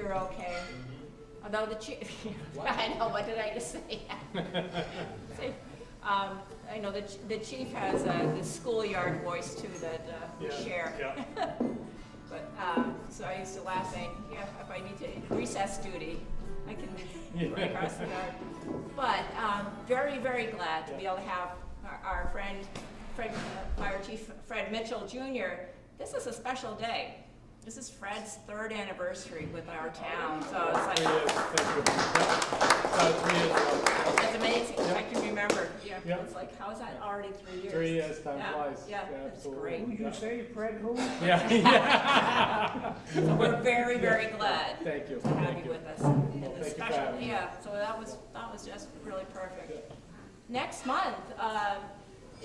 you're okay. Although the chief, I know, what did I just say? I know the chief has the schoolyard voice too that we share. Yeah. But, so I used to laugh saying, yeah, if I need to recess duty, I can run across the yard. But very, very glad to be able to have our friend, Fire Chief Fred Mitchell Jr. This is a special day. This is Fred's 3rd anniversary with our town, so it's like, 3 years, thank you. 3 years. it's amazing. Yeah. I can remember. Yeah. Yeah. It's like, how is that already 3 years? 3 years, time flies. Yeah, it's absolutely. great. Who you say, Fred who? Yeah. So we're very, very glad Thank you. to have Thank you you. with us. Well, And thank the you for special, having me. yeah. So that was just really perfect. Yeah. Next month,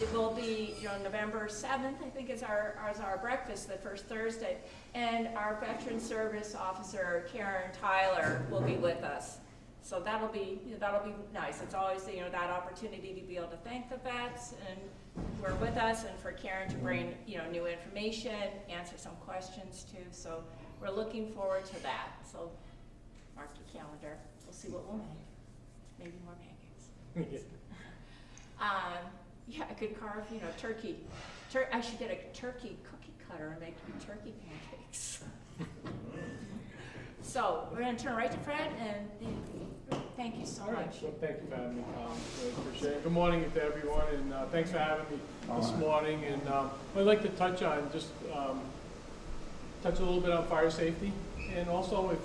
it will be, November 7th, I think is our breakfast, the first Thursday. And our Veteran Service Officer, Karen Tyler, will be with us. So that'll be nice. It's always, that opportunity to be able to thank the vets and who are with us, and for Karen to bring, new information, answer some questions too. So we're looking forward to that. So mark your calendar. We'll see what we'll make. Maybe more pancakes. Yeah, I could carve, turkey. I should get a turkey cookie cutter and make you turkey pancakes. So we're going to turn right to Fred, and thank you so All right, much. well, thank you for having me, Tom. Really appreciate it. Good morning to everyone, and thanks for having me this morning. And I'd like to touch on touch a little bit on fire safety, and also if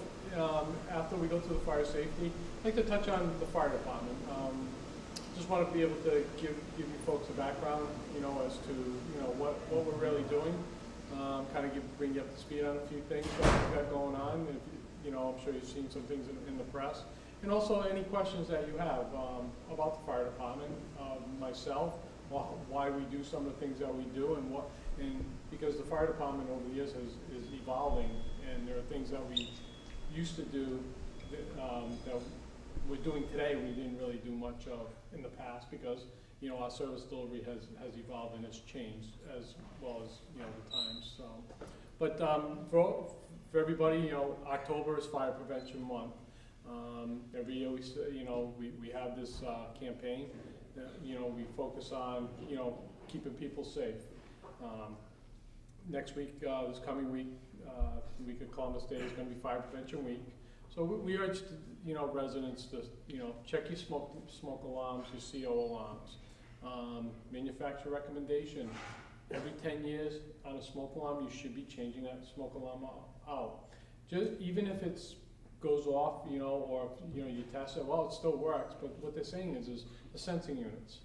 after we go through the fire safety, I'd like to touch on the fire department. Just want to be able to give you folks a background, as to what we're really doing. Kind of bring you up to speed on a few things that we've got going on. If, I'm sure you've seen some things in the press, and also any questions that you have about the fire department, myself, why we do some of the things that we do, and because the fire department over the years is evolving, and there are things that we used to do that we're doing today we didn't really do much of in the past, because our service delivery has evolved and has changed as well as the times. So, but for everybody, October is Fire Prevention Month. Every year we have this campaign that we focus on keeping people safe. Next week, this coming week, the week of Columbus Day, is going to be Fire Prevention Week. So we urge residents to check your smoke alarms, your CO alarms. Manufacturer recommendation: every 10 years on a smoke alarm, you should be changing that smoke alarm out. Just even if it goes off, or you test it, well, it still works. But what they're saying is the sensing units,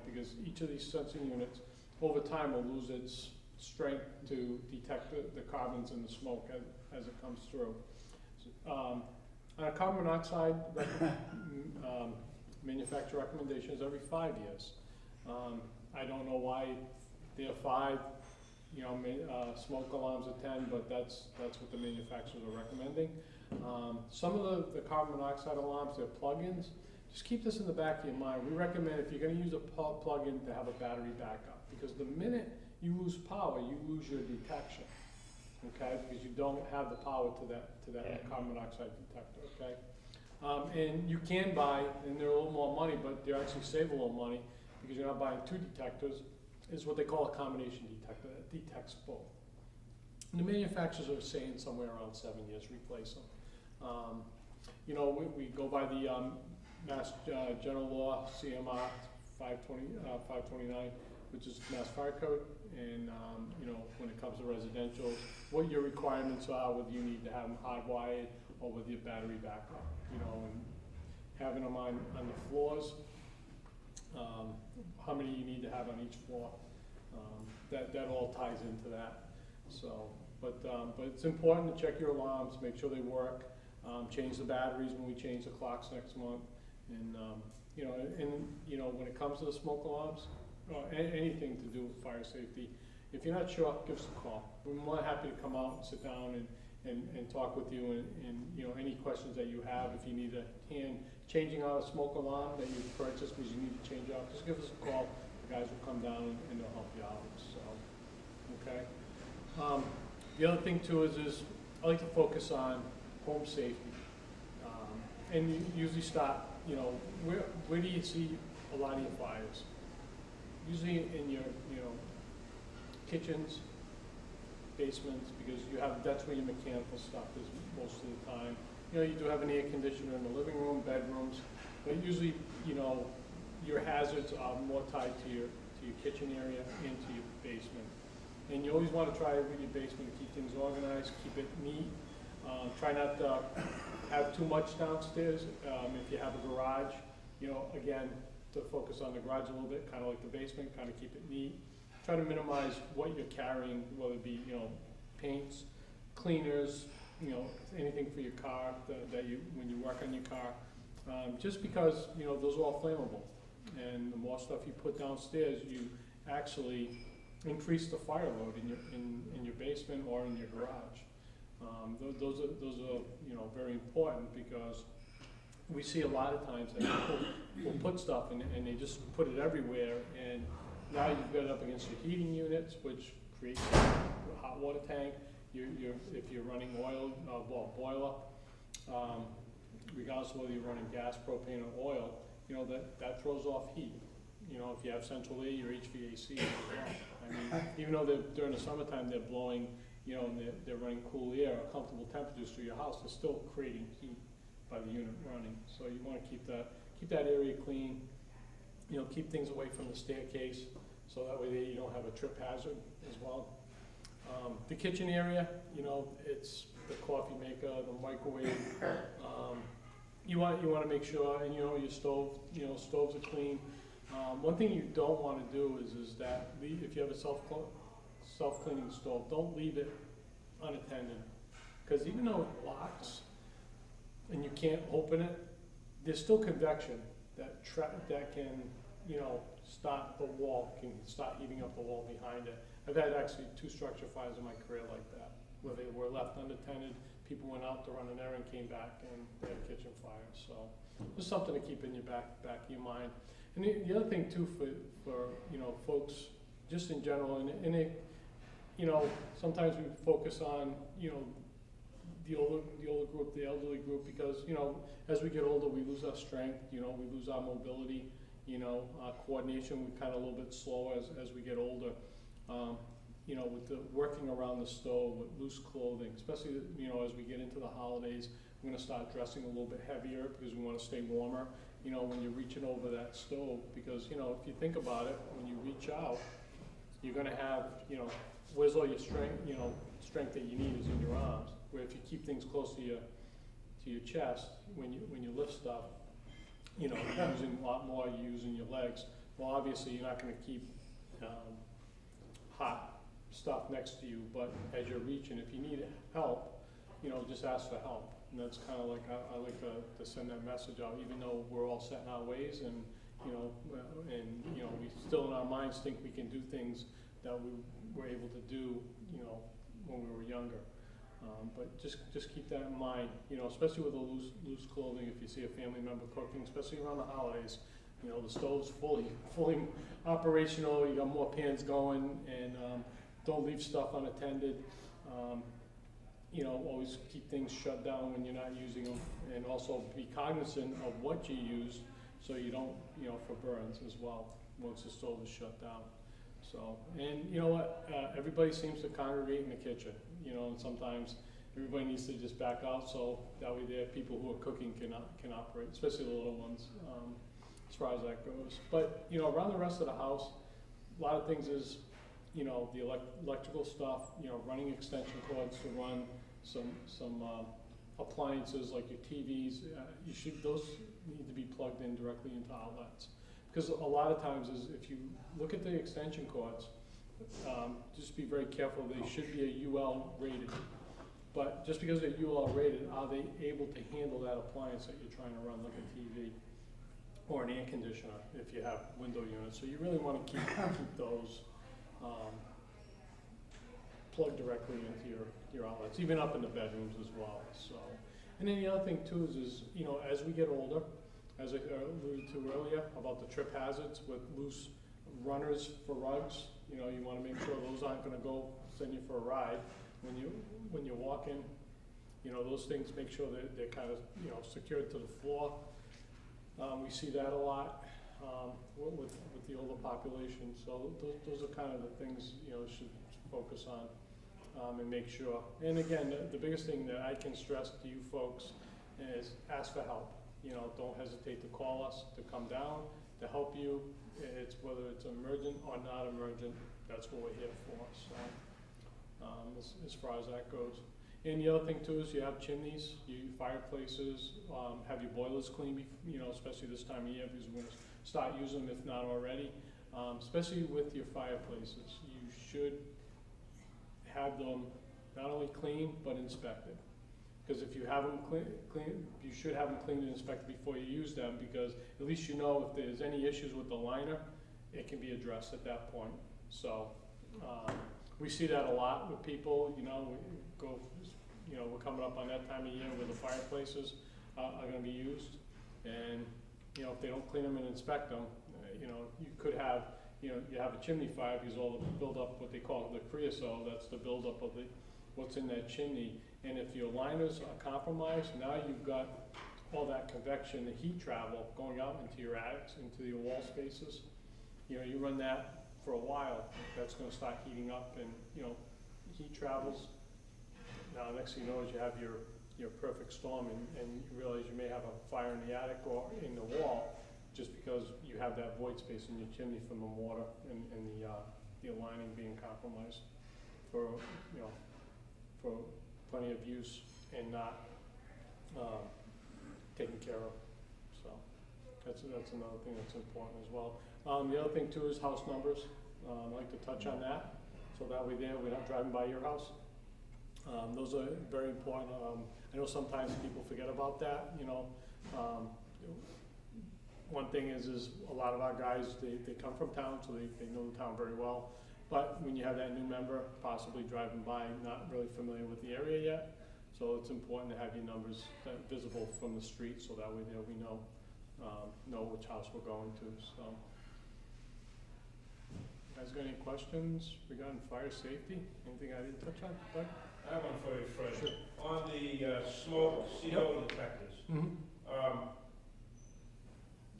because each of these sensing units over time will lose its strength to detect the carbons in the smoke as it comes through. On a carbon monoxide manufacturer recommendation is every 5 years. I don't know why they're 5, smoke alarms are 10, but that's what the manufacturers are recommending. Some of the carbon monoxide alarms, they're plug-ins. Just keep this in the back of your mind. We recommend, if you're going to use a plug-in, to have a battery backup, because the minute you lose power, you lose your detection. Okay, because you don't have the power to that carbon monoxide detector. Okay, and you can buy, and they're a little more money, but they actually save a little money because you're not buying 2 detectors. Is what they call a combination detector that detects both. And the manufacturers are saying somewhere around 7 years replace them. We go by the Mass General Law, CMR 529, which is Mass Fire Code, and when it comes to residential, what your requirements are, whether you need to have them hardwired or with your battery backup, and having them on the floors, how many you need to have on each floor. That all ties into that. So, but it's important to check your alarms, make sure they work, change the batteries when we change the clocks next month, and when it comes to the smoke alarms, anything to do with fire safety, if you're not sure, give us a call. We're more than happy to come out and sit down and talk with you, and any questions that you have. If you need a hand changing out a smoke alarm that you purchased because you need to change out, just give us a call. The guys will come down and they'll help you out. So, okay. The other thing too is I like to focus on home safety. And you usually start, you know, where do you see a lot of your fires? Usually in your, you know, kitchens, basements, because that's where your mechanical stuff is most of the time. You know, you do have an air conditioner in the living room, bedrooms, but usually, you know, your hazards are more tied to your kitchen area and to your basement. And you always want to try with your basement to keep things organized, keep it neat. Try not to have too much downstairs. If you have a garage, you know, again, to focus on the garage a little bit, kind of like the basement, kind of keep it neat. Try to minimize what you're carrying, whether it be, you know, paints, cleaners, you know, anything for your car when you work on your car. Just because, you know, those are all flammable. And the more stuff you put downstairs, you actually increase the fire load in your basement or in your garage. Those are you know, very important, because we see a lot of times that people will put stuff and they just put it everywhere, and now you've got it up against your heating units, which creates a hot water tank. If you're running oil, boiler, regardless of whether you're running gas, propane, or oil, you know, that throws off heat. You know, if you have central air, your HVAC as well. I mean, even though during the summertime they're blowing, you know, and they're running cool air or comfortable temperatures through your house, they're still creating heat by the unit running. So you want to keep that area clean. You know, keep things away from the staircase, so that way you don't have a trip hazard as well. The kitchen area, you know, it's the coffee maker, the microwave. You want to make sure, and you know, your stove, you know, stoves are clean. One thing you don't want to do is that if you have a self-cleaning stove, don't leave it unattended, because even though it locks and you can't open it, there's still convection that can, you know, can start heating up the wall behind it. I've had actually 2 structure fires in my career like that, where they were left unattended. People went out to run an errand, came back, and they had kitchen fires. So just something to keep in your back of your mind. And the other thing too, for you know, folks, just in general, and it, you know, sometimes we focus on, you know, the older group, the elderly group, because, you know, as we get older, we lose our strength, you know, we lose our mobility, you know, coordination, we're kind of a little bit slower as we get older. You know, with the working around the stove, with loose clothing, especially, you know, as we get into the holidays, we're gonna start dressing a little bit heavier because we wanna stay warmer, you know, when you're reaching over that stove, because, you know, if you think about it, when you reach out, you're gonna have, you know, where's all your strength, you know, strength that you need is in your arms, where if you keep things close to your chest, when you lift stuff, you know, you're using a lot more, you're using your legs. Well, obviously, you're not gonna keep hot stuff next to you, but as you're reaching, if you need help, you know, just ask for help. And that's kind of like, I like to send that message out, even though we're all set in our ways, and you know, we still in our minds think we can do things that we were able to do, you know, when we were younger. But just keep that in mind, you know, especially with the loose clothing. If you see a family member cooking, especially around the holidays, you know, the stove's fully operational. You got more pans going, and don't leave stuff unattended. You know, always keep things shut down when you're not using them, and also be cognizant of what you use, so you don't, you know, for burns as well once the stove is shut down. So, and you know what? Everybody seems to congregate in the kitchen, you know, and sometimes everybody needs to just back out, so that way there are people who are cooking can operate, especially the little ones, as far as that goes. But you know, around the rest of the house, a lot of things is, you know, the electrical stuff, you know, running extension cords to run some appliances like your TVs. Those need to be plugged in directly into outlets. Because a lot of times is, if you look at the extension cords, just be very careful. They should be a UL rated. But just because they're UL rated, are they able to handle that appliance that you're trying to run, like a TV or an air conditioner if you have window units? So you really want to keep those plugged directly into your outlets, even up in the bedrooms as well. So, and then the other thing too is, you know, as we get older, as I alluded to earlier about the trip hazards with loose runners for rugs, you know, you want to make sure those aren't going to go send you for a ride when you're walking. You know, those things, make sure that they're kind of, you know, secured to the floor. We see that a lot with the older population. So those are kind of the things, you know, should focus on and make sure. And again, the biggest thing that I can stress to you folks is ask for help. You know, don't hesitate to call us, to come down, to help you. It's whether it's emergent or not emergent, that's what we're here for. So as far as that goes. And the other thing too is you have chimneys, fireplaces, have your boilers clean, you know, especially this time of year because we're going to start using them if not already. Especially with your fireplaces, you should have them not only cleaned but inspected. Because if you have them clean, you should have them cleaned and inspected before you use them, because at least you know if there's any issues with the liner, it can be addressed at that point. So we see that a lot with people. You know, we're coming up on that time of year where the fireplaces are going to be used, and you know, if they don't clean them and inspect them, you know, you could have, you know, you have a chimney fire because all the buildup, what they call the creosote, that's the buildup of what's in that chimney. And if your liners are compromised, now you've got all that convection, the heat travel going out into your attics, into your wall spaces. You know, you run that for a while, that's going to start heating up, and you know, heat travels. Now, next thing you know is you have your perfect storm, and you realize you may have a fire in the attic or in the wall, just because you have that void space in your chimney from the mortar and the lining being compromised for, you know, for plenty of use and not taken care of. So that's another thing that's important as well. The other thing too is house numbers. I'd like to touch on that, so that way we're not driving by your house. Those are very important. I know sometimes people forget about that, you know. One thing is a lot of our guys, they come from town, so they know the town very well. But when you have that new member possibly driving by, not really familiar with the area yet, so it's important to have your numbers visible from the street, so that way we know which house we're going to. So, you guys got any questions regarding fire safety? Anything I didn't touch on? Doug? I have one for you, Fred. Sure. On the smoke CO detectors,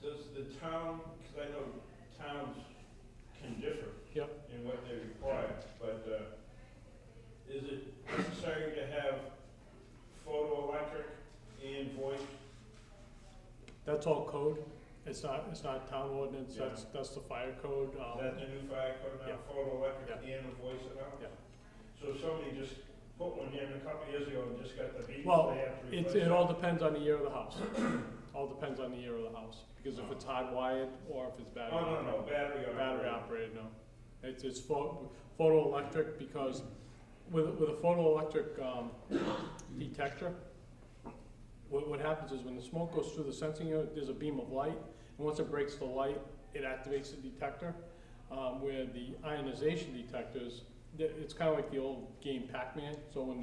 does the town, because I know towns can differ in what they require, but is it necessary to have photoelectric and voice? That's all code. It's not town ordinance. Yeah. That's the fire code. Is that the new fire code now, photoelectric and a voice now? Yeah. So if somebody just put one in a couple of years ago and just got the beep, Well, they have to replace it all depends on the year of the house. All depends on the year of the house, because if it's hardwired or if it's battery. Oh, no, battery operated. Battery operated, no. It's photoelectric, because with a photoelectric detector, what happens is when the smoke goes through the sensing unit, there's a beam of light, and once it breaks the light, it activates the detector. Where the ionization detectors, it's kind of like the old game Pac-Man. So when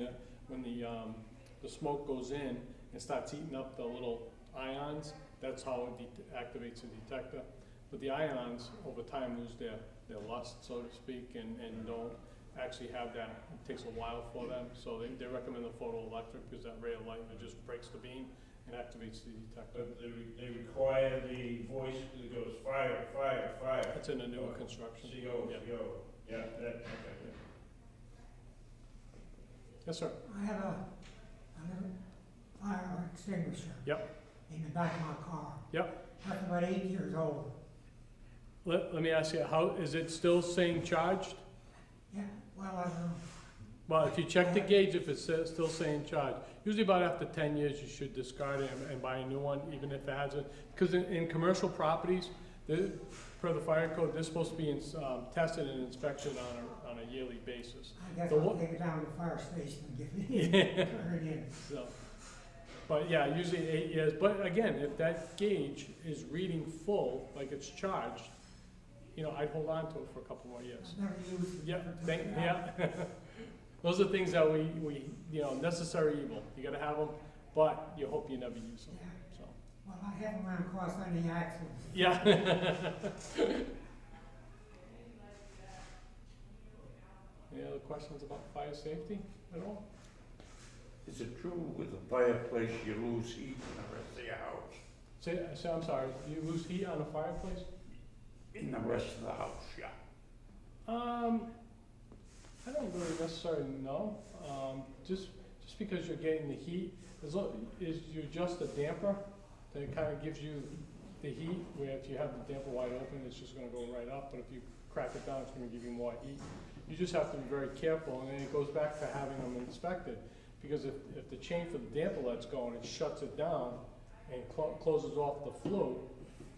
the smoke goes in and starts eating up the little ions, that's how it activates the detector. But the ions over time lose their lust, so to speak, and don't actually have that. It takes a while for them, so they recommend the photoelectric, because that ray of light that just breaks the beam and activates the detector. But they require the voice that goes fire, fire, fire. That's in the newer construction. CO, Yeah. CO. Yeah, that, okay. Yes, sir. I have a little fire extinguisher. Yep. In the back of my car. Yep. That's about 8 years old. Let me ask you, how is it still saying charged? Yeah, well, I don't know. Well, if you check the gauge, if it's still saying charged, usually about after 10 years, you should discard it and buy a new one, even if it has it. Because in commercial properties, per the fire code, they're supposed to be tested and inspected on a yearly basis. I guess So I'll what- take it down to the fire station and give it, turn it in. So, but yeah, usually 8 years. But again, if that gauge is reading full, like it's charged, you know, I'd hold on to it for a couple more years. I've never used it. Yeah, but yeah. Those are things that we you know, necessary evil. You gotta have them, but you hope you never use them. Yeah. So, Well, I haven't run across any accidents. yeah. Any other questions about fire safety at all? Is it true with a fireplace you lose heat in the rest of your house? I'm sorry, you lose heat on a fireplace? In the rest of the house, yeah. I don't really necessarily know. Just because you're getting the heat, is you adjust the damper, then it kind of gives you the heat, where if you have the damper wide open, it's just gonna go right up, but if you crack it down, it's gonna give you more heat. You just have to be very careful, and then it goes back to having them inspected, because if the chain for the damper let's go and it shuts it down and closes off the flue,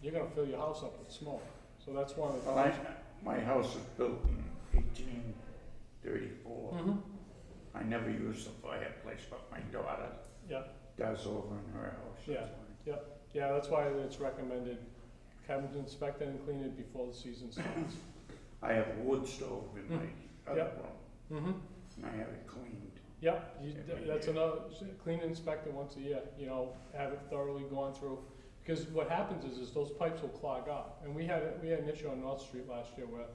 you're gonna fill your house up with smoke. So that's one of the Well, things. my house was built in 1834. Mhm. I never used the fireplace, but my daughter Yeah. does over in her house. Yeah. That's Yeah, that's why it's recommended, have it inspected and clean it before the season starts. why. I have a wood stove in my other Yep. room, Mm-hmm. and I have it cleaned. Yep, Every that's year. another, clean and inspect it once a year, have it thoroughly gone through. Because what happens is those pipes will clog up. And we had an issue on North Street last year where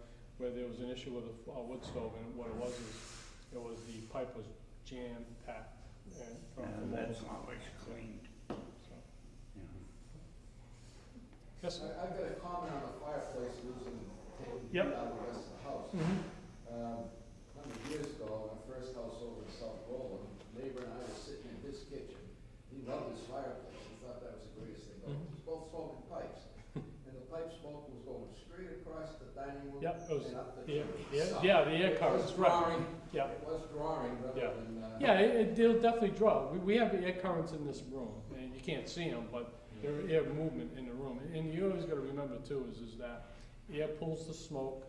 there was an issue with a wood stove, and what it was the pipe was jam packed. And that's not always cleaned, So, you know. yes, sir. I've got a comment on the fireplace losing, taking heat Yep. out of the rest of the house. Mhm. A number of years ago, my first house over in South Berlin, neighbor and I were sitting in his kitchen. He loved his fireplace, he thought that was the greatest thing. But Mhm. it was both smoking pipes, and the pipe smoke was going straight across the dining room Yep, it was, and up the yeah, chimney. So yeah, the air it currents, was right. drawing, Yeah. it was drawing Yeah. rather than, Yeah, it'll definitely draw. We have air currents in this room, and you can't see them, but there are air movement in the room. And you always gotta remember too, is that air pulls the smoke,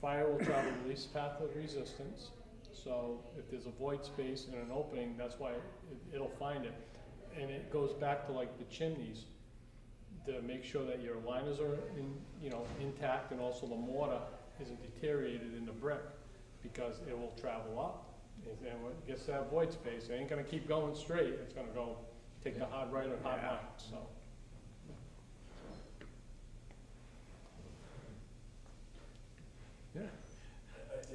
fire will travel the least path of resistance. So if there's a void space and an opening, that's why it'll find it. And it goes back to like the chimneys, to make sure that your liners are intact, and also the mortar isn't deteriorated in the brick, because it will travel up. And when it gets to that void space, it ain't gonna keep going straight, it's gonna go take the hard right or hard Yeah. left, so. Yeah,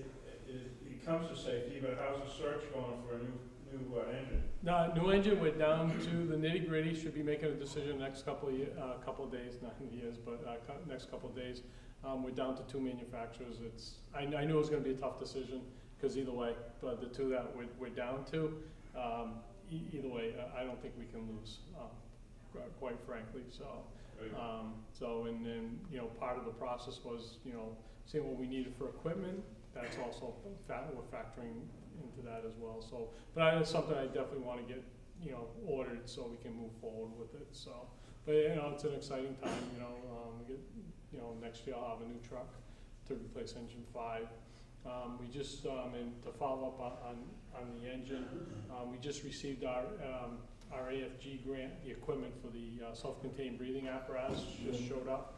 It comes to safety, but how's the search going for a new engine? new engine, we're down to the nitty gritty, should be making a decision next couple of days, not years, but next couple of days. We're down to 2 manufacturers. I knew it was gonna be a tough decision, because either way, but the two that we're down to, either way, I don't think we can lose, quite frankly, so. And then, part of the process was, seeing what we needed for equipment, that's also, we're factoring into that as well, so. But it's something I definitely wanna get, ordered so we can move forward with it, so. But, it's an exciting time, we get, next year I'll have a new truck to replace engine 5. We just, and to follow up on the engine, we just received our AFG grant, the equipment for the self-contained breathing apparatus just showed up.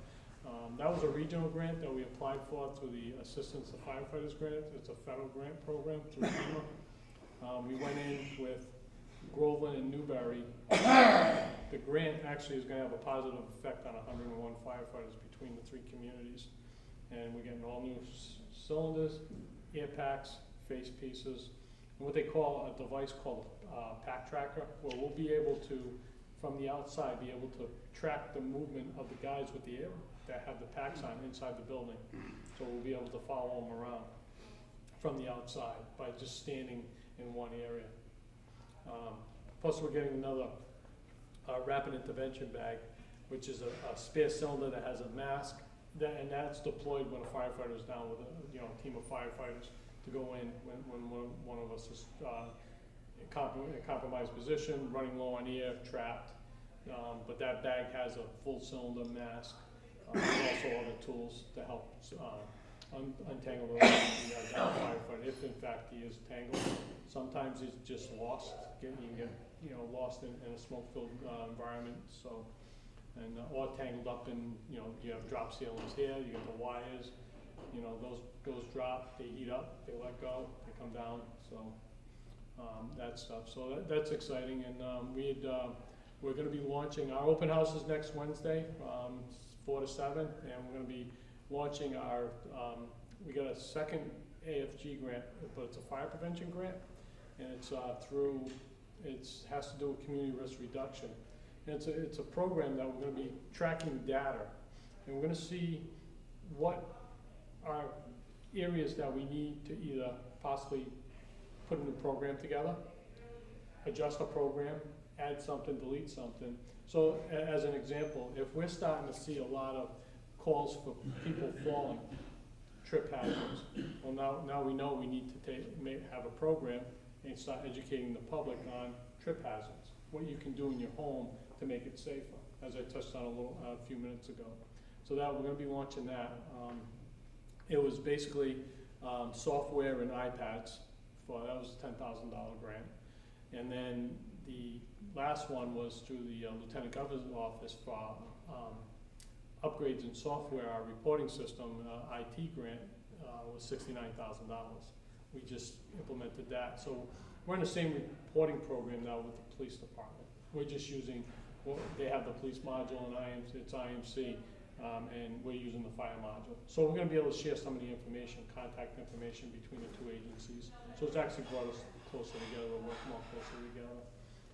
That was a regional grant that we applied for through the Assistance to Firefighters Grant. It's a federal grant program through FEMA. We went in with Groveland and Newberry. The grant actually is gonna have a positive effect on 101 firefighters between the 3 communities. And we're getting all new cylinders, air packs, face pieces, and what they call a device called pack tracker, where we'll be able to, from the outside, be able to track the movement of the guys with the air that have the packs on inside the building. So we'll be able to follow them around from the outside by just standing in one area. Plus, we're getting another rapid intervention bag, which is a spare cylinder that has a mask, and that's deployed when a firefighter is down with a team of firefighters to go in when one of us is in compromised position, running low on air, trapped. But that bag has a full cylinder mask, and also other tools to help untangle the firefighter if in fact he is tangled. Sometimes he's just lost. You can get lost in a smoke-filled environment. So, and or tangled up in you have drop ceilings here. You get the wires. Those drop. They heat up. They let go. They come down. So that stuff. So that's exciting. And we're going to be launching our open houses next Wednesday, 4 to 7, and we're going to be launching our. We got a second AFG grant, but it's a fire prevention grant, and it's through has to do with community risk reduction. And it's a program that we're gonna be tracking data, and we're gonna see what are areas that we need to either possibly put a new program together, adjust a program, add something, delete something. So as an example, if we're starting to see a lot of calls for people falling, trip hazards, well now we know we need to have a program and start educating the public on trip hazards, what you can do in your home to make it safer, as I touched on a few minutes ago. So that we're gonna be launching that. It was basically software and iPads that was a $10,000 grant. And then the last one was through the Lieutenant Governor's office for upgrades in software. Our reporting system, IT grant, was $69,000. We just implemented that. So we're in the same reporting program now with the police department. We're just using, they have the police module and it's IMC, and we're using the fire module. So we're gonna be able to share some of the information, contact information between the two agencies. So it's actually brought us closer together, we'll work more closely together.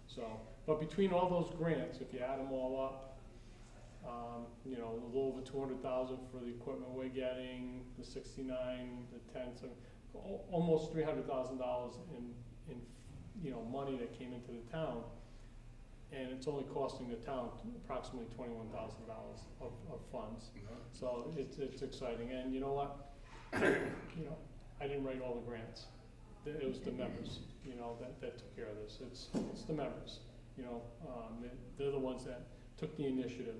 So, but between all those grants, if you add them all up, you know, a little over 200,000 for the equipment we're getting, the 69, the 10, so almost $300,000 in you know, money that came into the town, and it's only costing the town approximately $21,000 of funds. So it's exciting, and you know what? You know, I didn't write all the grants. It was the members, you know, that took care of this. It's the members, you know, they're the ones that took the initiative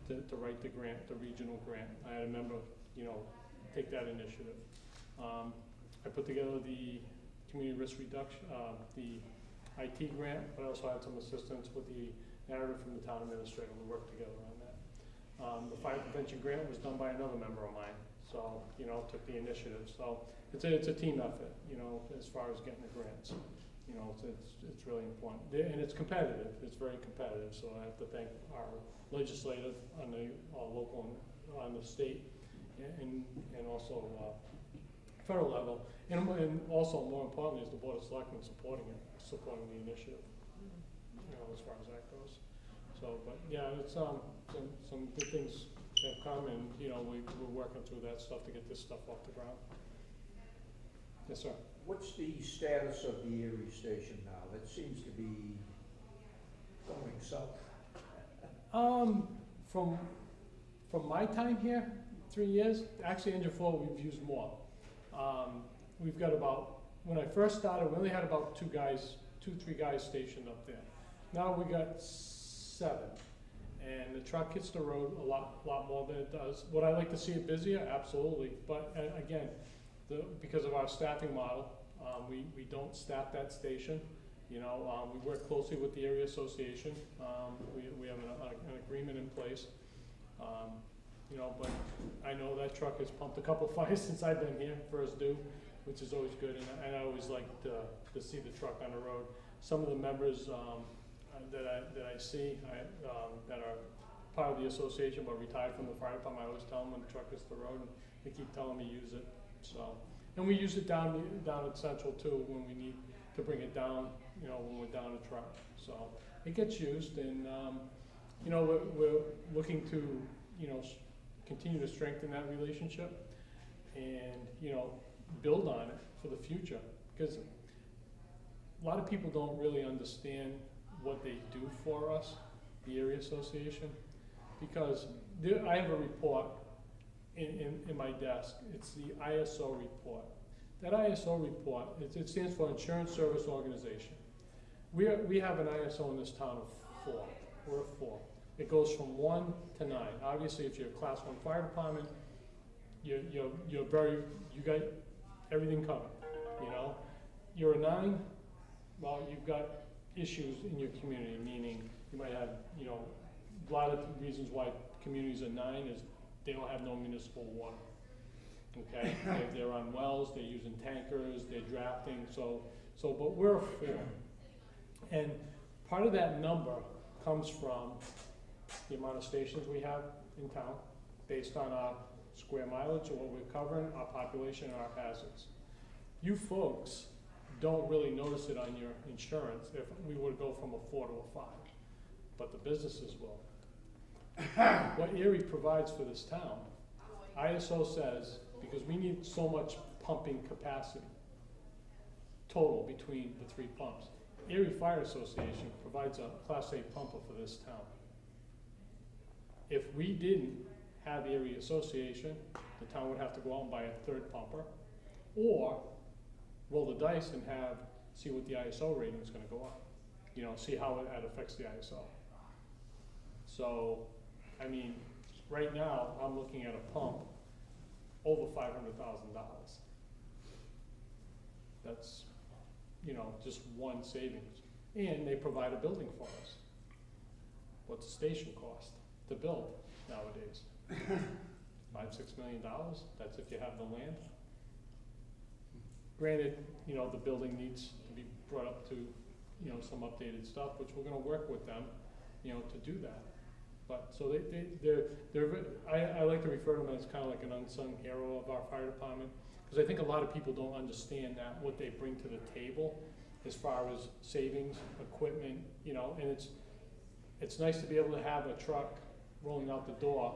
to write the grant, the regional grant. I had a member, you know, take that initiative. I put together the community risk reduction, the IT grant, but I also had some assistance with the narrative from the town administrator. We worked together on that. The fire prevention grant was done by another member of mine, so, you know, took the initiative. So it's a team effort, you know, as far as getting the grants. You know, it's really important. And it's competitive, it's very competitive, so I have to thank our legislative on the local, on the state, and also federal level, and also more importantly is the Board of Selectmen supporting the initiative, you know, as far as that goes. So, but yeah, it's some good things have come, and you know, we're working through that stuff to get this stuff off the ground. Yes, sir. What's the status of the Erie station now? That seems to be going south. From my time here, 3 years, actually Engine 4 we've used more. We've got about, when I first started, we only had about 2, 3 guys stationed up there. Now we got 7, and the truck hits the road a lot more than it does. Would I like to see it busier? Absolutely, but again, because of our staffing model, we don't staff that station. You know, we work closely with the area association. We have an agreement in place. You know, but I know that truck has pumped a couple fires since I've been here, first due, which is always good, and I always like to see the truck on the road. Some of the members that I see that are part of the association but retired from the fire department, I always tell them when the truck hits the road, and they keep telling me use it. So, and we use it down at Central too when we need to bring it down. You know, when we're down a truck. So it gets used, and you know, we're looking to, you know, continue to strengthen that relationship, and you know, build on it for the future, because a lot of people don't really understand what they do for us, the area association, because I have a report in my desk. It's the ISO report. That ISO report, it stands for Insurance Service Organization. We have an ISO in this town of 4. We're a 4. It goes from 1 to 9. Obviously, if you're a Class 1 fire department, you got everything covered. You know, you're a 9. Well, you've got issues in your community, meaning you might have, you know, a lot of reasons why communities are 9 is they don't have no municipal water. Okay, they're on wells, they're using tankers, they're drafting. But we're a 4, and part of that number comes from the amount of stations we have in town, based on our square mileage of what we're covering, our population, and our hazards. You folks don't really notice it on your insurance if we were to go from a 4 to a 5, but the businesses will. What Erie provides for this town, ISO says, because we need so much pumping capacity, total between the 3 pumps. Erie Fire Association provides a Class A pumper for this town. If we didn't have Erie Association, the town would have to go out and buy a 3rd pumper, or roll the dice and see what the ISO rating is gonna go up. You know, see how that affects the ISO. So, I mean, right now, I'm looking at a pump over $500,000. That's, you know, just one savings. And they provide a building for us. What's a station cost to build nowadays? $5-6 million, that's if you have the land. Granted, you know, the building needs to be brought up to, you know, some updated stuff, which we're gonna work with them, you know, to do that. But, so I like to refer to them as kind of like an unsung hero of our fire department, because I think a lot of people don't understand that, what they bring to the table as far as savings, equipment, you know, and it's nice to be able to have a truck rolling out the door,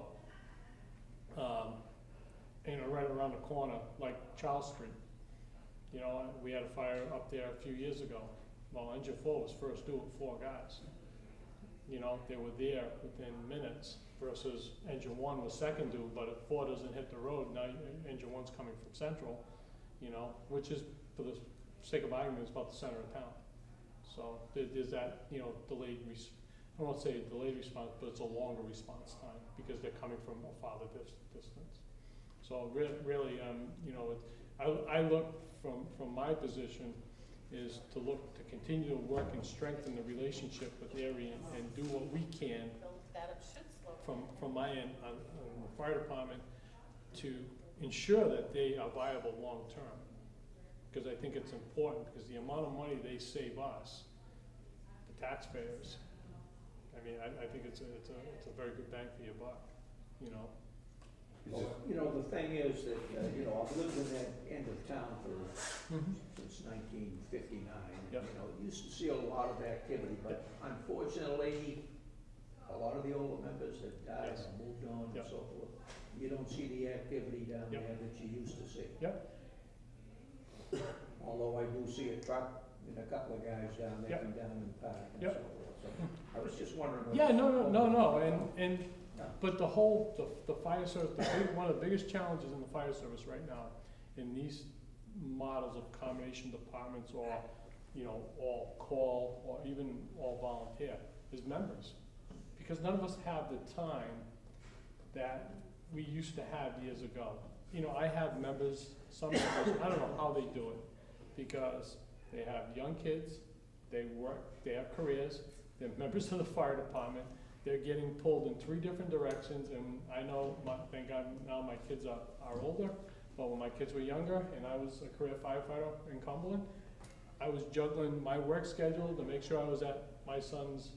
you know, right around the corner, like Charles Street. You know, we had a fire up there a few years ago. Well, engine 4 was first due with 4 guys. You know, they were there within minutes versus engine 1 was second due, but if 4 doesn't hit the road, now engine 1's coming from Central, you know, which is, for the sake of argument, is about the center of town. So there's that, you know, I won't say delayed response, but it's a longer response time because they're coming from a farther distance. So really, you know, I look from my position is to look to continue to work and strengthen the relationship with Erie and do what we can from my end on the fire department to ensure that they are viable long term. Because I think it's important, because the amount of money they save us, the taxpayers, I mean, I think it's a very good bang for your buck, you know. Well, you know, the thing is that, you know, I've lived in that end of town since 1959. Yep. You know, used to see a lot of activity, but unfortunately, a lot of the older members have died Yes. and moved on Yep. and so forth. You don't see the activity down Yep. there that you used to see. Yep. Although I do see a truck and a couple of guys down there Yep. come down and park and Yep. so forth. So I was just wondering. what- Yeah, no, and Yeah. but the fire service, one of the biggest challenges in the fire service right now, in these models of combination departments or, you know, all call or even all volunteer, is members. Because none of us have the time that we used to have years ago. You know, I have members, some members, I don't know how they do it, because they have young kids, they work, they have careers, they're members of the fire department, they're getting pulled in 3 different directions, and I know, thank God, now my kids are older, but when my kids were younger and I was a career firefighter in Cumberland, I was juggling my work schedule to make sure I was at my son's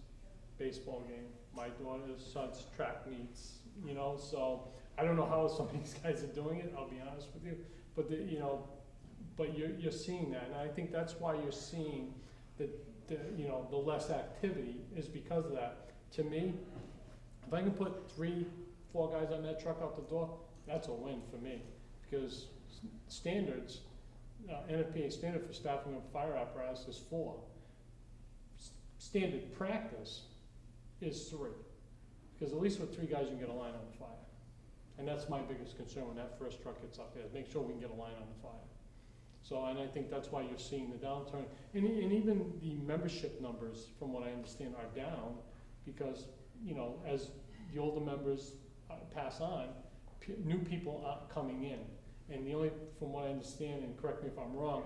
baseball game, my daughter's son's track meets, you know, so I don't know how some of these guys are doing it, I'll be honest with you, but you know, but you're seeing that, and I think that's why you're seeing the you know, the less activity is because of that. To me, if I can put 3-4 guys on that truck out the door, that's a win for me, because standards, NFPA standard for staffing of fire apparatus is 4. Standard practice is 3, because at least with 3 guys you can get a line on the fire. And that's my biggest concern when that first truck gets up there, is make sure we can get a line on the fire. So, and I think that's why you're seeing the downturn. And even the membership numbers, from what I understand, are down, because, you know, as the older members pass on, new people aren't coming in. And the only, from what I understand, and correct me if I'm wrong,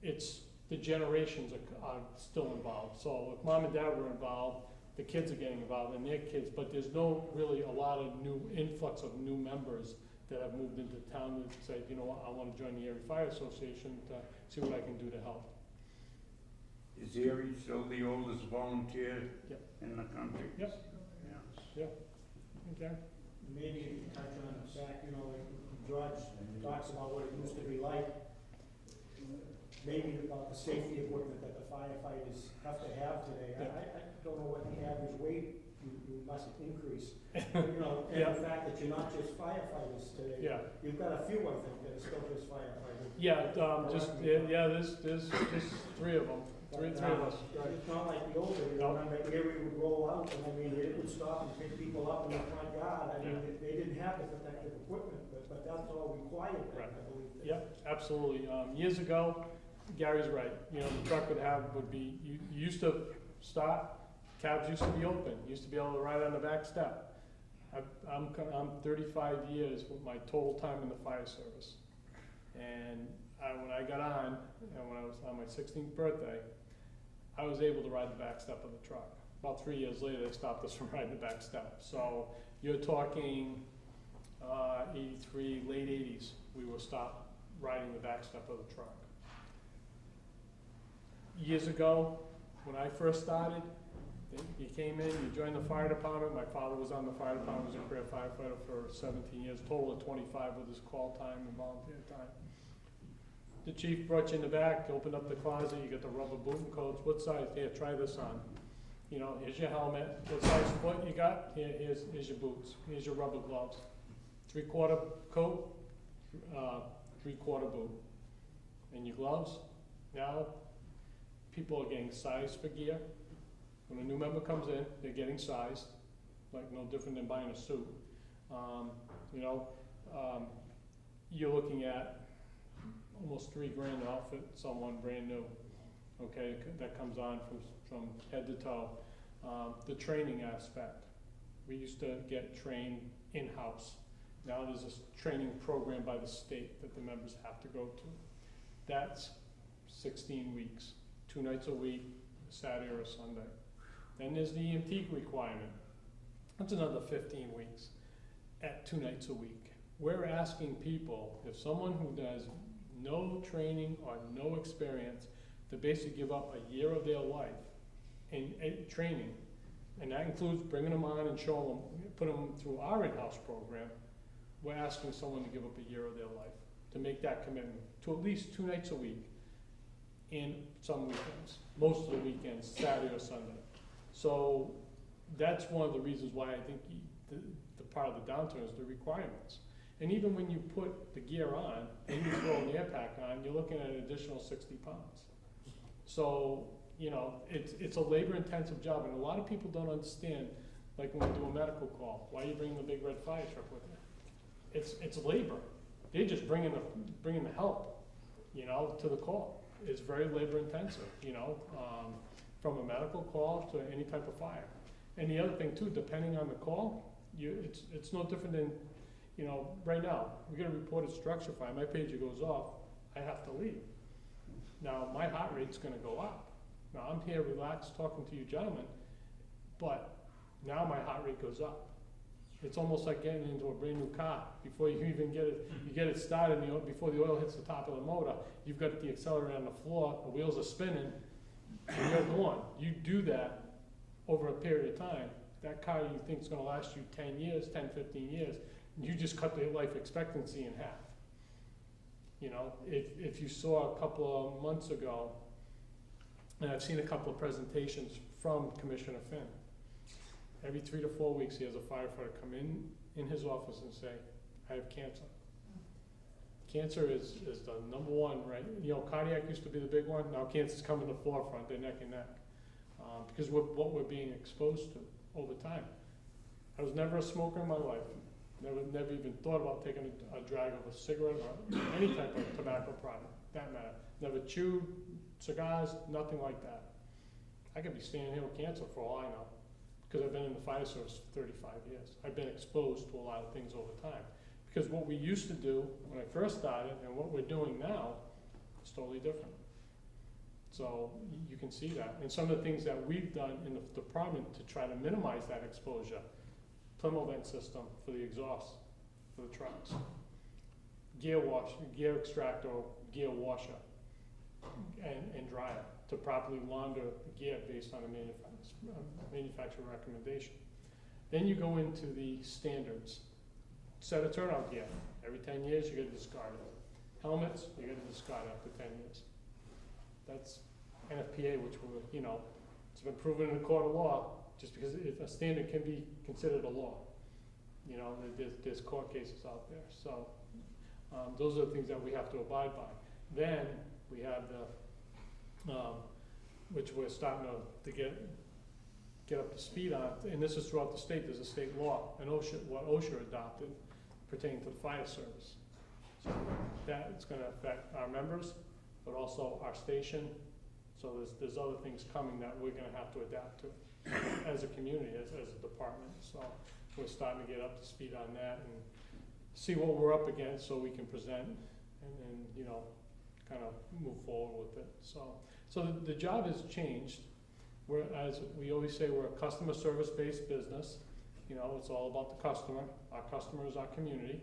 it's the generations are still involved. So if mom and dad were involved, the kids are getting involved and their kids, but there's no really a lot of new influx of new members that have moved into town that say, you know what, I want to join the Erie Fire Association to see what I can do to help. Is Erie still the oldest volunteer Yep. in the country? Yep. Yeah. Okay. Maybe you can touch on the fact, you know, like George talks about what it used to be like. maybe about the safety equipment that the firefighters have to have today. I don't know what the average weight you must increase. You know, and Yeah. the fact that you're not just firefighters today. Yeah. You've got a few, I think, that are still just firefighters. Yeah, there's three of them, three of us. It's not like the old days, No. when here we would roll out, and I mean, it would stop and pick people up in the front yard. I mean, they didn't have the protective equipment, but that's all required, Right. I believe. Yep, absolutely. Years ago, Gary's right, you know, the truck would be, you used to start, cabs used to be open, used to be able to ride on the back step. I'm 35 years with my total time in the fire service. And when I got on, and when I was on my 16th birthday, I was able to ride the back step of the truck. About 3 years later, they stopped us from riding the back step. So you're talking 83, late 80s, we will stop riding the back step of the truck. Years ago, when I first started, you came in, you joined the fire department. My father was on the fire department, was a career firefighter for 17 years, total of 25 with his call time and volunteer time. The chief brought you in the back, opened up the closet, you got the rubber boot and coats. What size? Here, try this on. You know, here's your helmet. What size foot you got? Here's your boots. Here's your rubber gloves. 3/4 coat, 3/4 boot. And your gloves. Now, people are getting sized for gear. When a new member comes in, they're getting sized, like no different than buying a suit. You're looking at almost $3,000 to outfit someone brand new. Okay, that comes on from head to toe. The training aspect, we used to get trained in-house. Now there's a training program by the state that the members have to go to. That's 16 weeks, 2 nights a week, Saturday or a Sunday. Then there's the EMT requirement. That's another 15 weeks at 2 nights a week. We're asking people, if someone who does no training or no experience, to basically give up a year of their life in training, and that includes bringing them on and showing them, put them through our in-house program. We're asking someone to give up a year of their life to make that commitment to at least 2 nights a week and some weekends, most of the weekends, Saturday or Sunday. So that's one of the reasons why I think the part of the downturn is the requirements. And even when you put the gear on and you throw an air pack on, you're looking at an additional 60 pounds. So, you know, it's a labor-intensive job, and a lot of people don't understand, like when we do a medical call, why are you bringing the big red fire truck with you? It's labor. They're just bringing the help, you know, to the call. It's very labor-intensive, you know, from a medical call to any type of fire. And the other thing too, depending on the call, it's no different than, you know, right now, we get a reported structure fire, my pager goes off, I have to leave. Now, my heart rate's gonna go up. Now, I'm here relaxed talking to you gentlemen, but now my heart rate goes up. It's almost like getting into a brand new car. Before you even get it started, you know, before the oil hits the top of the motor, you've got the accelerator on the floor, the wheels are spinning, and you're going. You do that over a period of time. That car you think is gonna last you 10 years, 10, 15 years, you just cut the life expectancy in half. You know, if you saw a couple of months ago, and I've seen a couple of presentations from Commissioner Finn, every 3 to 4 weeks he has a firefighter come in his office and say, I have cancer. Cancer is the number one, right? You know, cardiac used to be the big one, now cancer's coming to the forefront, they're neck and neck. Because what we're being exposed to over time. I was never a smoker in my life. Never even thought about taking a drag of a cigarette or any type of tobacco product, that matter. Never chewed cigars, nothing like that. I could be standing here with cancer for all I know, because I've been in the fire service for 35 years. I've been exposed to a lot of things over time. Because what we used to do when I first started and what we're doing now is totally different. So you can see that. And some of the things that we've done in the department to try to minimize that exposure, Plymouth vent system for the exhaust for the trucks, gear extractor, gear washer, and dryer to properly launder the gear based on a manufacturer recommendation. Then you go into the standards. Set a turnout gear. Every 10 years you get to discard it. Helmets, you get to discard after 10 years. That's NFPA, which we're, you know, it's been proven in a court of law, just because if a standard can be considered a law. You know, there's court cases out there, so, those are the things that we have to abide by. Then, we have the, which we're starting to get up to speed on, and this is throughout the state, there's a state law, and what OSHA adopted pertaining to the fire service. So that is gonna affect our members, but also our station. So there's other things coming that we're gonna have to adapt to as a community, as a department. So we're starting to get up to speed on that and see what we're up against so we can present and you know, kind of move forward with it. So the job has changed. We're, as we always say, we're a customer service-based business. You know, it's all about the customer. Our customer is our community,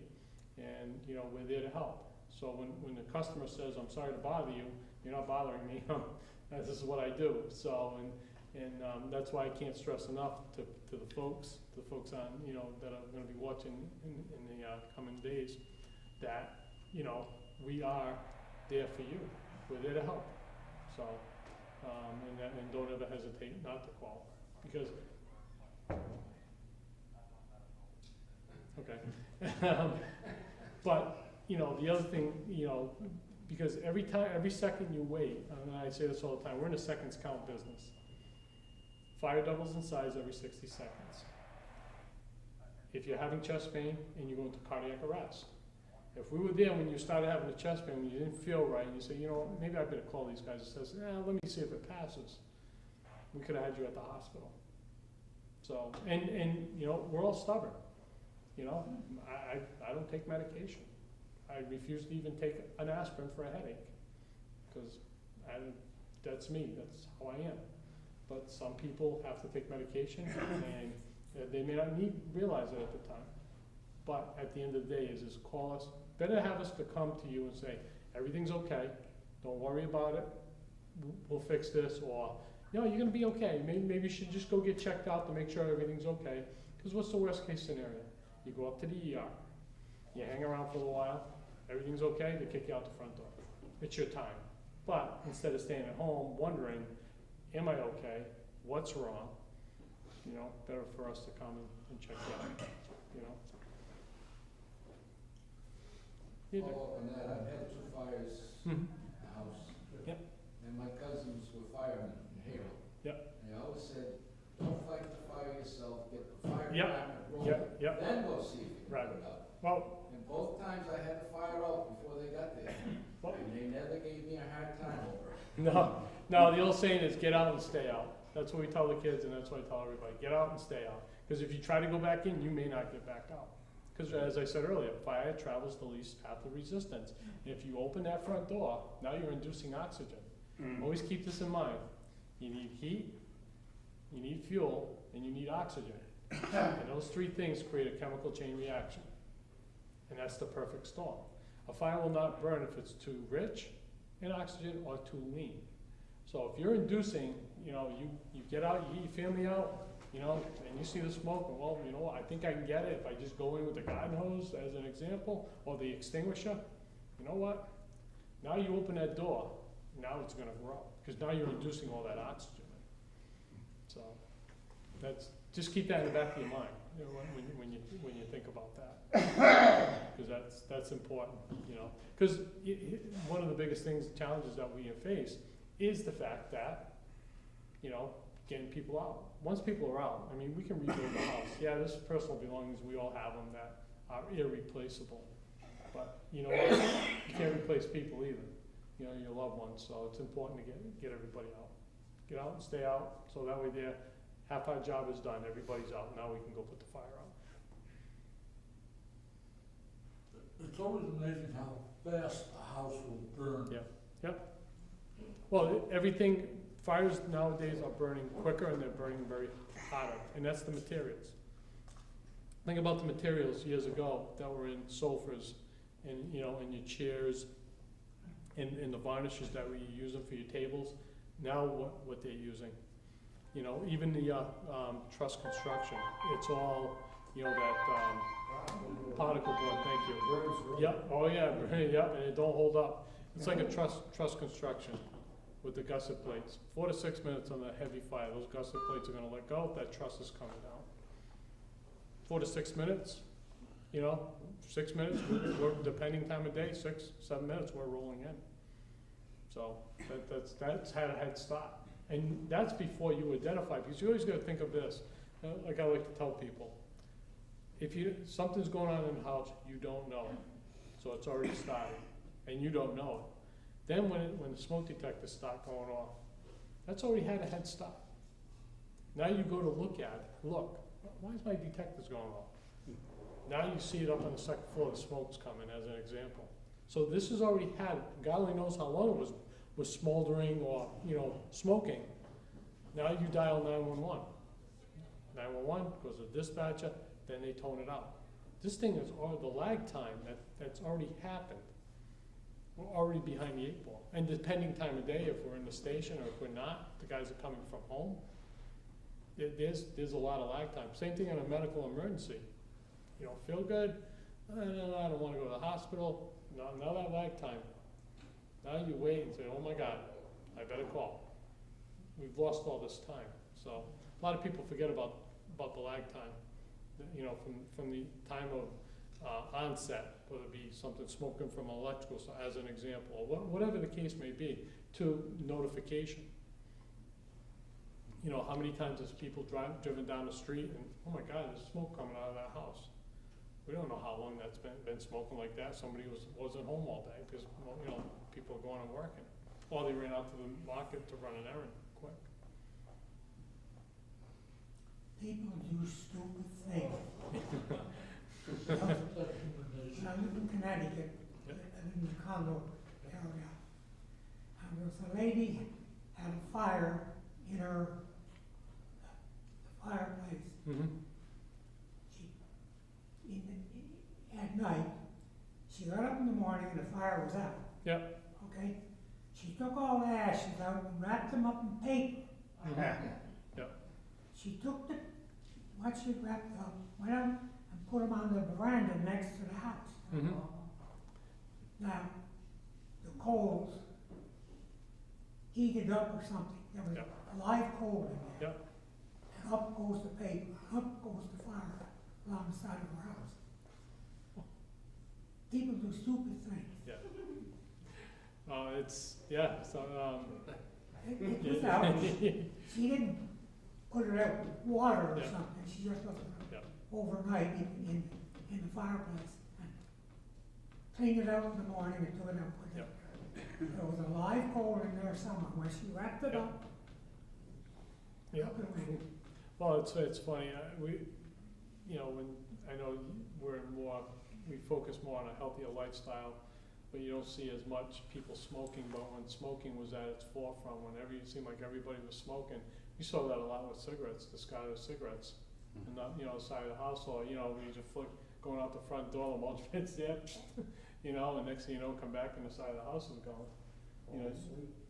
and you know, we're there to help. So when the customer says, "I'm sorry to bother you," you're not bothering me. This is what I do. So and that's why I can't stress enough to the folks on, you know, that are going to be watching in the coming days, that you know, we are there for you. We're there to help. So. And don't ever hesitate not to call, because, okay. But, you know, the other thing, you know, because every second you wait, and I say this all the time, we're in a seconds count business. Fire doubles in size every 60 seconds. If you're having chest pain and you go into cardiac arrest, if we were there when you started having the chest pain, when you didn't feel right, and you say, you know, maybe I better call these guys and says, let me see if it passes. We could have had you at the hospital. So, and you know, we're all stubborn. You know, I don't take medication. I refuse to even take an aspirin for a headache, because that's me, that's how I am. But some people have to take medication, and they may not realize it at the time. But at the end of the day, is call us. Better have us to come to you and say, everything's okay, don't worry about it, we'll fix this, or, you know, you're gonna be okay, maybe you should just go get checked out to make sure everything's okay, because what's the worst case scenario? You go up to the ER, you hang around for a while, everything's okay, they kick you out the front door. It's your time. But instead of staying at home wondering, am I okay, what's wrong, you know, better for us to come and check you out, you know. Follow up on that, I've had 2 fires in the house. Yep. And my cousins were firemen in Haverhill. Yep. And they always said, don't fight the fire yourself, get the fire Yep. department rolling, Yep. then go see if you can Right. put it out. Well, And both times I had the fire out before they got there, and they never gave me a hard time over it. no, the old saying is get out and stay out. That's what we tell the kids, and that's what I tell everybody, get out and stay out. Because if you try to go back in, you may not get back out. Because as I said earlier, fire travels the least path of resistance. And if you open that front door, now you're inducing oxygen. Always keep this in mind. You need heat, you need fuel, and you need oxygen. And those 3 things create a chemical chain reaction. And that's the perfect storm. A fire will not burn if it's too rich in oxygen or too lean. So if you're inducing, you know, you get out, you get your family out, you know, and you see the smoke, and well, you know, I think I can get it if I just go in with the garden hose as an example, or the extinguisher. You know what? Now you open that door, now it's gonna grow, because now you're inducing all that oxygen. So that's, just keep that in the back of your mind, you know, when you think about that, because that's important, you know. Because one of the biggest things, challenges that we have faced is the fact that, you know, getting people out. Once people are out, I mean, we can rebuild the house. Yeah, there's personal belongings, we all have them that are irreplaceable. But you know what? You can't replace people either, you know, your loved ones. So it's important to get everybody out. Get out and stay out, so that way there, half our job is done, everybody's out, now we can go put the fire out. It's always amazing how fast a house will burn. Yep. Well, everything, fires nowadays are burning quicker and they're burning very hotter, and that's the materials. Think about the materials years ago that were in sofas and, you know, in your chairs and the varnishes that we use them for your tables. Now what they're using. You know, even the truss construction, it's all, you know, that particle board, thank you. Yep, oh yeah, yep, and it don't hold up. It's like a truss construction. with the gusset plates. 4 to 6 minutes on the heavy fire, those gusset plates are gonna let go, that truss is coming down. 4 to 6 minutes, you know, 6 minutes, we're, depending time of day, 6, 7 minutes, we're rolling in. So that's had a head start. And that's before you identify, because you always gotta think of this, like I like to tell people, if something's going on in the house, you don't know it, so it's already started, and you don't know it. Then when the smoke detectors start going off, that's already had a head start. Now you go to look at it, look, why is my detectors going off? Now you see it up on the second floor, the smoke's coming, as an example. So this has already had, God only knows how long it was smoldering or, you know, smoking. Now you dial 911. 911 goes to dispatcher, then they tone it out. This thing is, or the lag time that's already happened. We're already behind the 8 ball. And depending time of day, if we're in the station or if we're not, the guys are coming from home, there's a lot of lag time. Same thing in a medical emergency. You don't feel good? I don't want to go to the hospital. No, now that lag time. Now you wait and say, oh my God, I better call. We've lost all this time. So a lot of people forget about the lag time. You know, from the time of onset, whether it be something smoking from an electrical, as an example, or whatever the case may be, to notification. You know, how many times has people driven down the street and, oh my God, there's smoke coming out of that house. We don't know how long that's been smoking like that. Somebody wasn't home all day because, you know, people are going and working. Or they ran out to the market to run an errand quick. People do stupid things. When I lived in Connecticut, I lived in the condo area. And there was a lady had a fire in her fireplace. Mm-hmm. At night, she got up in the morning and the fire was out. Yep. Okay? She took all the ashes out and wrapped them up in paper. Yep. She took what she wrapped up, went out and put them on the veranda next to the house. Mm-hmm. Now, the coals heated up or something. There was Yep. a live coal in there. Yep. And up goes the paper, up goes the fire along the side of her house. People do stupid things. Yeah. It was out. She didn't put it out with water or Yeah. something. She just left it Yeah. overnight in the fireplace. And cleaned it out in the morning and took it out. Put it Yep. There was a live coal in there somewhere. When she wrapped it Yep. up, Yeah. took it away. Well, it's funny. You know, when I know we focus more on a healthier lifestyle, but you don't see as much people smoking. But when smoking was at its forefront, whenever it seemed like everybody was smoking, you saw that a lot with cigarettes, discarded cigarettes, and not, you know, the side of the house, or, you know, you just going out the front door, the mulch pit's there, you know, and next thing you know, come back and the side of the house is gone. You know,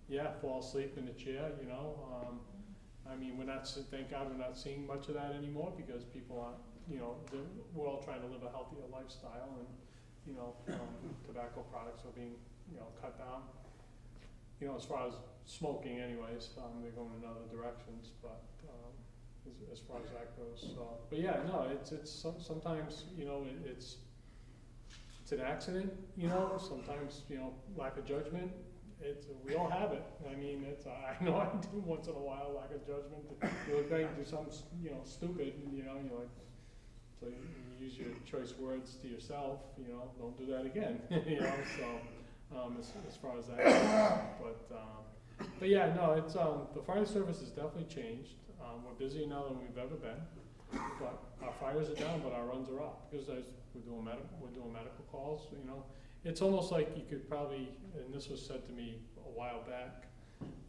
yeah, fall asleep in the chair, you know. I mean, thank God we're not seeing much of that anymore because people aren't, you know, we're all trying to live a healthier lifestyle, and, you know, tobacco products are being, you know, cut down. You know, as far as smoking anyways, they're going in other directions, but as far as that goes. So, but yeah, no, sometimes, you know, it's an accident, you know, sometimes, you know, lack of judgment. We all have it. I mean, I know I do once in a while, lack of judgment. You look like you do something, you know, stupid, and, you know, you're like, so you use your choice words to yourself, you know, don't do that again, you know, so, as far as that goes. But yeah, no, it's, the fire service has definitely changed. We're busier now than we've ever been, but our fires are down, but our runs are up, because we're doing medical calls, you know. It's almost like you could probably, and this was said to me a while back,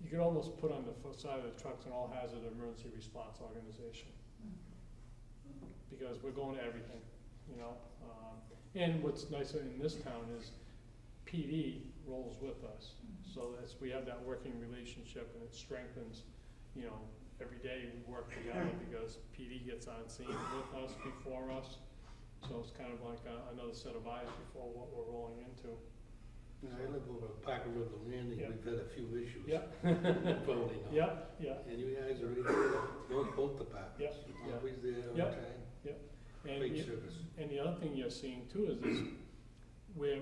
you could almost put on the side of the trucks an all-hazard emergency response organization. Because we're going to everything, you know. And what's nice in this town is PD rolls with us. So we have that working relationship, and it strengthens, you know, every day we work together because PD gets on scene with us, before us. So it's kind of like another set of eyes before what we're rolling into. I live over Parker Road, Landing, Yeah. we've had a few issues. Yeah. Probably not. Yeah. And you guys are right there, both departments. Yeah. Always there on Yeah. time. And Great the- service. And the other thing you're seeing too is we're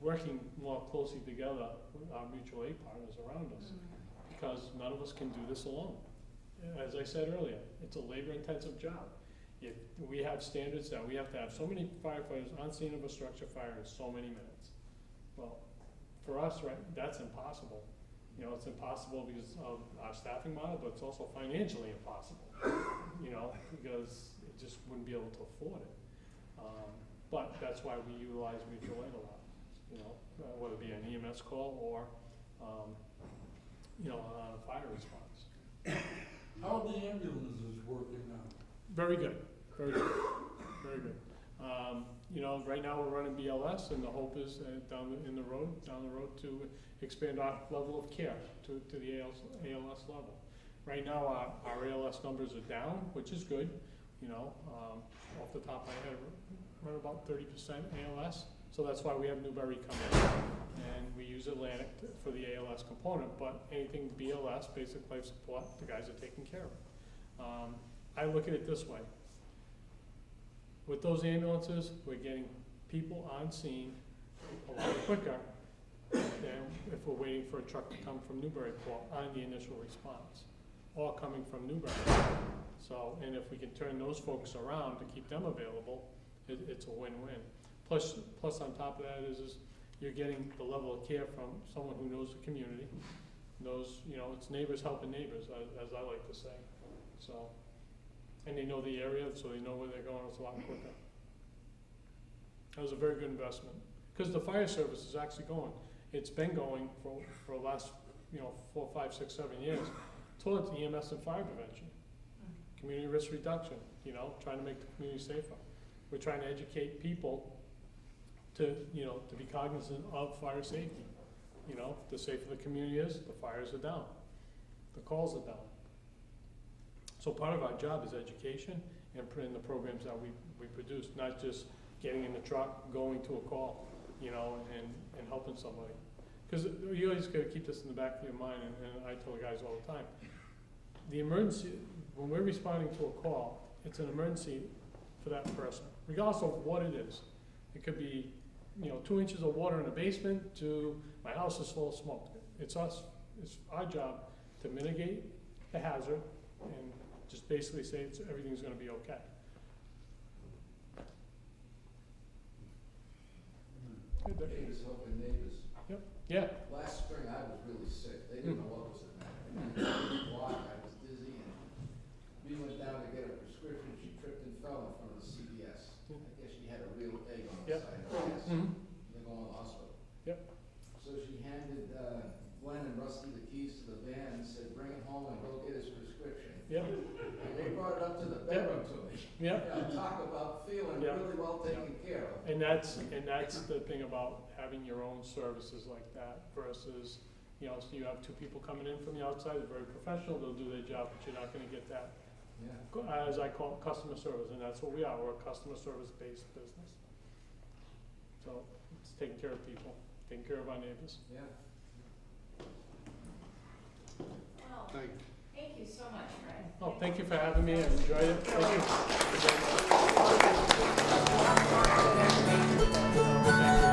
working more closely together with our mutual aid partners around us, because none of us can do this alone. As I said earlier, it's a labor-intensive job. If we have standards that we have to have so many firefighters on scene of a structure fire in so many minutes. Well, for us, right, that's impossible. You know, it's impossible because of our staffing model, but it's also financially impossible, you know, because it just wouldn't be able to afford it. But that's why we utilize mutual aid a lot, you know, whether it be an EMS call or, you know, a fire response. How are the ambulances working now? Very good, very good, very good. You know, right now we're running BLS, and the hope is down the road to expand our level of care to the ALS level. Right now, our ALS numbers are down, which is good. You know, off the top of my head, we're about 30% ALS, so that's why we have Newbury come in, and we use Atlantic for the ALS component. But anything BLS, basic life support, the guys are taking care of. I look at it this way. With those ambulances, we're getting people on scene a lot quicker than if we're waiting for a truck to come from Newburyport on the initial response, or coming from Newbury. So, and if we can turn those folks around to keep them available, it's a win-win. Plus on top of that is you're getting the level of care from someone who knows the community, knows, you know, it's neighbors helping neighbors, as I like to say. So, and they know the area, so they know where they're going, it's a lot quicker. That was a very good investment, because the fire service is actually going, it's been going for the last, you know, 4, 5, 6, 7 years, towards EMS and fire prevention, community risk reduction, you know, trying to make the community safer. We're trying to educate people to, you know, to be cognizant of fire safety. You know, the safer the community is, the fires are down, the calls are down. So part of our job is education and putting the programs that we produce, not just getting in the truck, going to a call, you know, and helping somebody. Because you always gotta keep this in the back of your mind, and I tell the guys all the time, the emergency, when we're responding to a call, it's an emergency for that person, regardless of what it is. It could be, you know, 2 inches of water in the basement to my house is full of smoke. It's our job to mitigate the hazard and just basically say everything's gonna be okay. Good, Dick. Neighbors helping neighbors. Yep, yeah, Last spring, I was really sick. They didn't know what was the matter. I didn't walk, I was dizzy, and we went down to get a prescription. She tripped and fell in front of the CVS. I guess she had a real egg on the Yep. side of her ass. Mhm. They're going to the hospital. Yep. So she handed Glenn and Rusty the keys to the van and said, "Bring him home and go get his prescription." yep, And they brought it up to the bedroom to me. yep. Yeah, talk about feeling Yeah. really well taken care of. And that's the thing about having your own services like that versus, you know, so you have 2 people coming in from the outside, they're very professional, they'll do their job, but you're not gonna get that, Yeah. as I call it, customer service, and that's what we are, we're a customer service-based business. So, it's taking care of people, taking care of our neighbors. Yeah. Well, thank you so much, Fred. Oh, thank you for having me, I enjoyed it. Thank you. Thank you.